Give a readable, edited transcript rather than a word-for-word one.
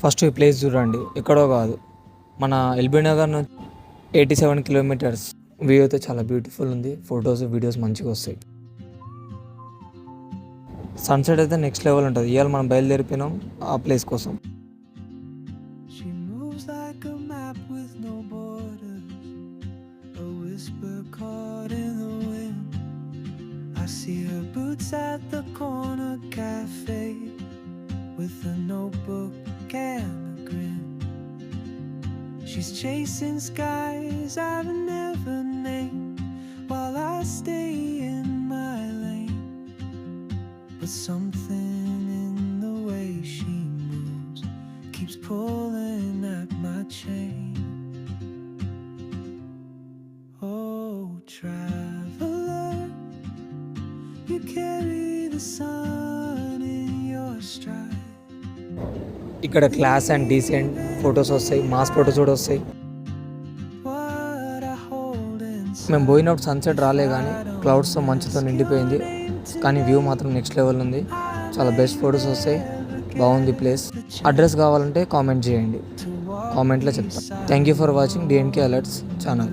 First ఈ place చూడండి, ఎక్కడో కాదు, మన ఎల్బీ నగర్ నుంచి 87 కిలోమీటర్స్. వ్యూ అయితే చాలా బ్యూటిఫుల్ ఉంది, ఫొటోస్ వీడియోస్ మంచిగా వస్తాయి. సన్సెట్ అయితే నెక్స్ట్ లెవెల్ ఉంటుంది. ఇవాళ మనం బయలుదేరిపోయినాం ఆ ప్లేస్ కోసం. She moves like a map with no borders, a whisper caught in the wind. I see her boots at the corner cafe with a notebook and a grin. She's chasing skies I've never named while I stay in my lane. But something in the way she moves keeps pulling at my chain. Oh, traveler, you carry the sun in your stride. ఇక్కడ class and decent photos వస్తాయి, mass photos కూడా వస్తాయి. What I hold inside. మేము పోయినప్పుడు sunset రాలే, కానీ క్లౌడ్స్తో మంచుతో నిండిపోయింది. కానీ వ్యూ మాత్రం నెక్స్ట్ లెవెల్ ఉంది, చాలా బెస్ట్ ఫొటోస్ వస్తాయి. బాగుంది ప్లేస్. అడ్రస్ కావాలంటే కామెంట్ చేయండి, కామెంట్లో చెప్తాను. Thank you for watching DNK alerts channel.